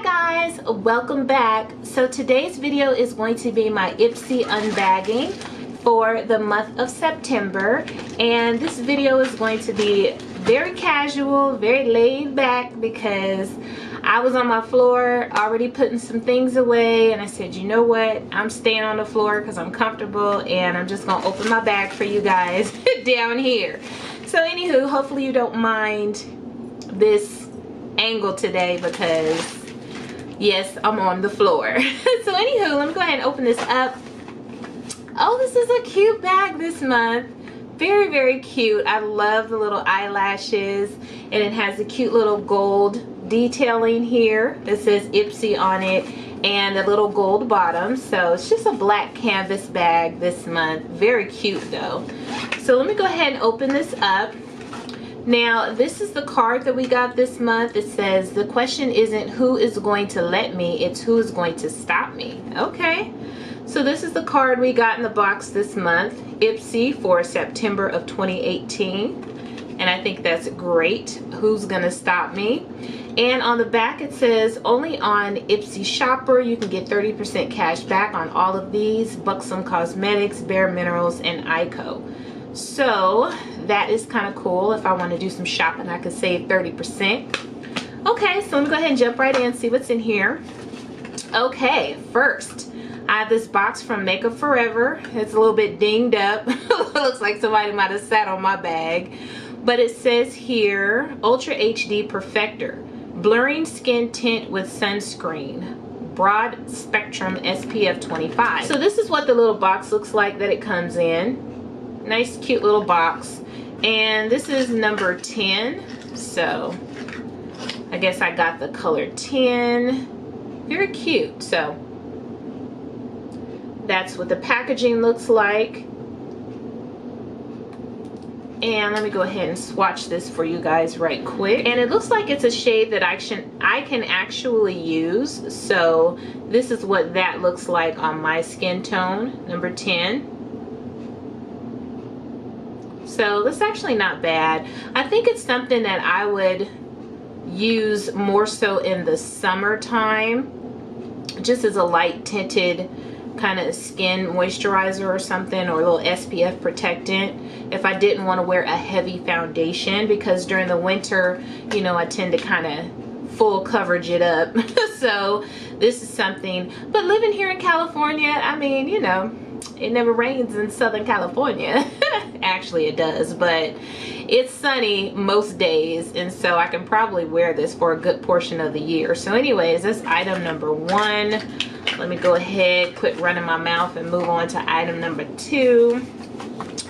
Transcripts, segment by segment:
guys, welcome back. So today's video is going to be my IPSY unbagging for the month of September, and this video is going to be very casual, very laid back, because I was on my floor already putting some things away, and I said, you know what, I'm staying on the floor because I'm comfortable, and I'm just gonna open my bag for you guys down here. So anywho, hopefully you don't mind this angle today, because yes, I'm on the floor. So anywho, let me go ahead and open this up. Oh, this is a cute bag this month. Very, very cute. I love the little eyelashes, and it has a cute little gold detailing here that says IPSY on it, and a little gold bottom. So it's just a black canvas bag this month. Very cute though. So let me go ahead and open this up. Now, this is the card that we got this month. It says, the question isn't who is going to let me, it's who is going to stop me. Okay, so this is the card we got in the box this month, IPSY for September of 2018. And I think that's great. Who's gonna stop me? And on the back it says, only on IPSY Shopper you can get 30% cash back on all of these: Buxom Cosmetics, Bare Minerals, and ICO. So that is kind of cool. If I want to do some shopping, I could save 30%. Okay, so let me go ahead and jump right in and see what's in here. Okay, first I have this box from Makeup Forever. It's a little bit dinged up. Looks like somebody might have sat on my bag. But it says here, Ultra HD Perfector, blurring skin tint with sunscreen, broad spectrum SPF 25. So this is what the little box looks like that it comes in. Nice cute little box, and this is number 10, so I guess I got the color 10. Very cute. So that's what the packaging looks like, and let me go ahead and swatch this for you guys right quick. And it looks like it's a shade that I can actually use. So this is what that looks like on my skin tone, number 10. So that's actually not bad. I think it's something that I would use more so in the summertime, just as a light tinted kind of skin moisturizer or something, or a little SPF protectant, if I didn't want to wear a heavy foundation, because during the winter, you know, I tend to kind of full coverage it up. So this is something, but living here in California, I mean, you know, it never rains in Southern California. Actually it does, but it's sunny most days, and so I can probably wear this for a good portion of the year. So anyways, that's item number 1. Let me go ahead, quit running my mouth, and move on to item number 2.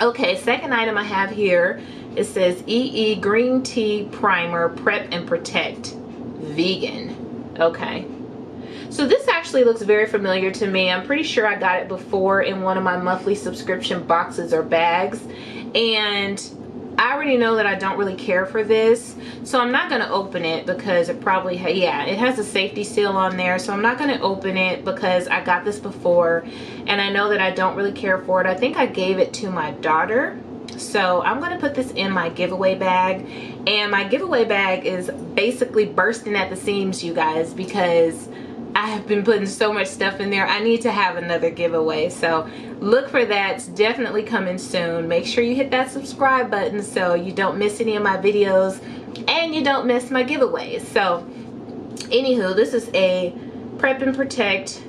Okay, second item I have here, it says EE Green Tea Primer Prep and Protect Vegan. Okay, so this actually looks very familiar to me. I'm pretty sure I got it before in one of my monthly subscription boxes or bags, and I already know that I don't really care for this, so I'm not going to open it, because it probably it has a safety seal on there, so I'm not going to open it because I got this before and I know that I don't really care for it. I think I gave it to my daughter, so I'm going to put this in my giveaway bag. And my giveaway bag is basically bursting at the seams, you guys, because I have been putting so much stuff in there. I need to have another giveaway, so look for that. It's definitely coming soon. Make sure you hit that subscribe button so you don't miss any of my videos and you don't miss my giveaways. So anywho, this is a Prep and Protect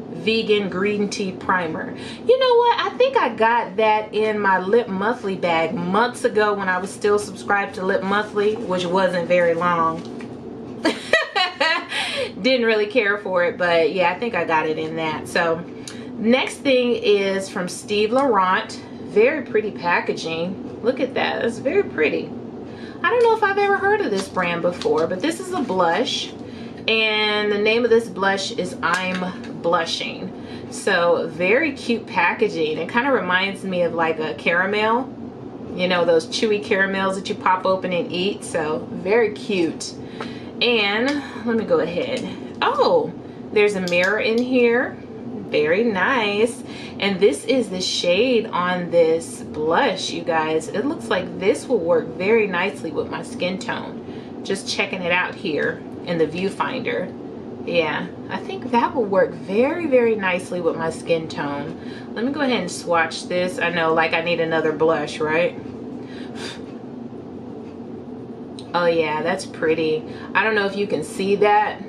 Vegan Green Tea Primer. You know what, I think I got that in my Lip Monthly bag months ago when I was still subscribed to Lip Monthly, which wasn't very long. Didn't really care for it, but yeah, I think I got it in that. So next thing is from Steve Laurent. Very pretty packaging. Look at that, it's very pretty. I don't know if I've ever heard of this brand before, but this is a blush, and the name of this blush is I'm Blushing. So very cute packaging. It kind of reminds me of like a caramel, you know, those chewy caramels that you pop open and eat. So very cute. And let me go ahead. Oh, there's a mirror in here. Very nice. And this is the shade on this blush, you guys. It looks like this will work very nicely with my skin tone. Just checking it out here in the viewfinder. Yeah, I think that will work very, very nicely with my skin tone. Let me go ahead and swatch this. I know, like, I need another blush, right? Oh yeah, that's pretty. I don't know if you can see that.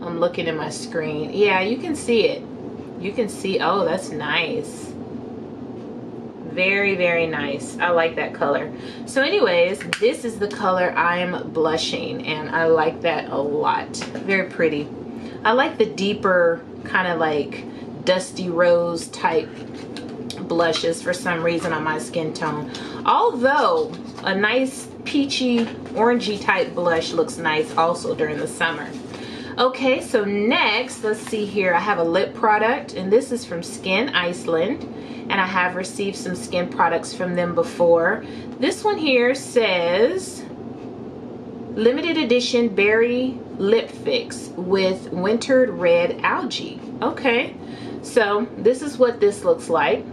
I'm looking at my screen. Yeah, you can see it. You can see, oh, that's nice. Very, very nice. I like that color. So anyways, this is the color I'm blushing, and I like that a lot. Very pretty. I like the deeper kind of like dusty rose type blushes for some reason on my skin tone. Although a nice peachy orangey type blush looks nice also during the summer. Okay, so next, let's see here. I have a lip product, and this is from Skin Iceland, and I have received some skin products from them before. This one here says limited edition berry lip fix with wintered red algae. Okay, so this is what this looks like,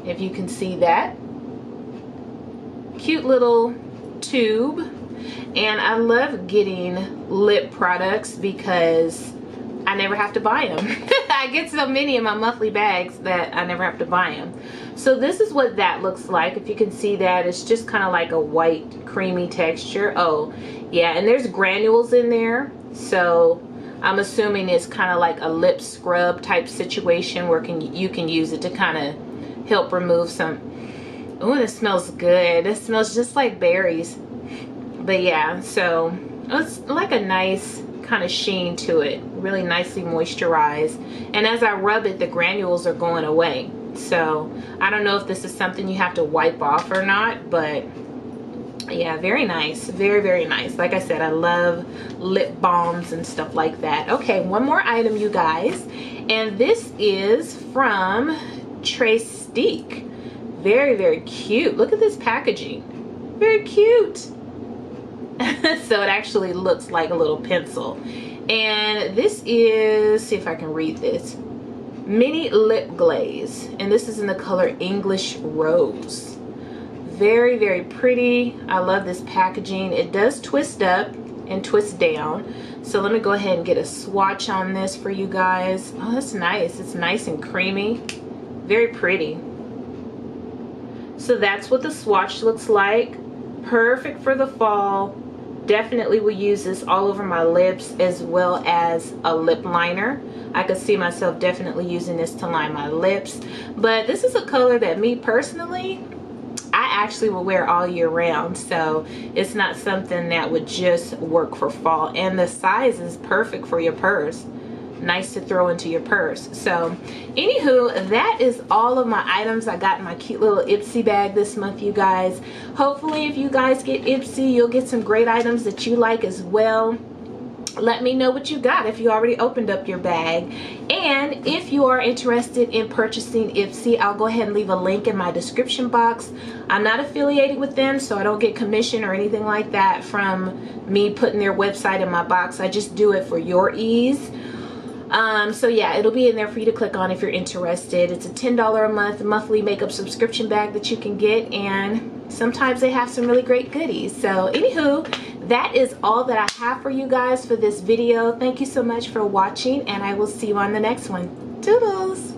if you can see that. Cute little tube. And I love getting lip products because I never have to buy them. I get so many in my monthly bags that I never have to buy them. So this is what that looks like. If you can see that, it's just kind of like a white creamy texture. Oh yeah, and there's granules in there, so I'm assuming it's kind of like a lip scrub type situation where you can use it to kind of help remove some. Oh, this smells good. It smells just like berries. But yeah, so it's like a nice kind of sheen to it, really nicely moisturized, and as I rub it, the granules are going away. So I don't know if this is something you have to wipe off or not, but yeah, very nice. Very, very nice. Like I said, I love lip balms and stuff like that. Okay, one more item, you guys, and this is from Teak. Very, very cute. Look at this packaging. Very cute. So it actually looks like a little pencil, and this is, see if I can read this, mini lip glaze, and this is in the color English Rose. Very, very pretty. I love this packaging. It does twist up and twist down, so let me go ahead and get a swatch on this for you guys. Oh, that's nice. It's nice and creamy. Very pretty. So that's what the swatch looks like. Perfect for the fall. Definitely will use this all over my lips as well as a lip liner. I could see myself definitely using this to line my lips. But this is a color that me personally, I actually will wear all year round. So it's not something that would just work for fall. And the size is perfect for your purse. Nice to throw into your purse. So anywho, that is all of my items I got in my cute little IPSY bag this month, you guys. Hopefully if you guys get IPSY, you'll get some great items that you like as well. Let me know what you got if you already opened up your bag. And if you are interested in purchasing IPSY, I'll go ahead and leave a link in my description box. I'm not affiliated with them, so I don't get commission or anything like that from me putting their website in my box. I just do it for your ease. So yeah, it'll be in there for you to click on if you're interested. It's a $10 a month monthly makeup subscription bag that you can get, and sometimes they have some really great goodies. So anywho, that is all that I have for you guys for this video. Thank you so much for watching, and I will see you on the next one. Toodles!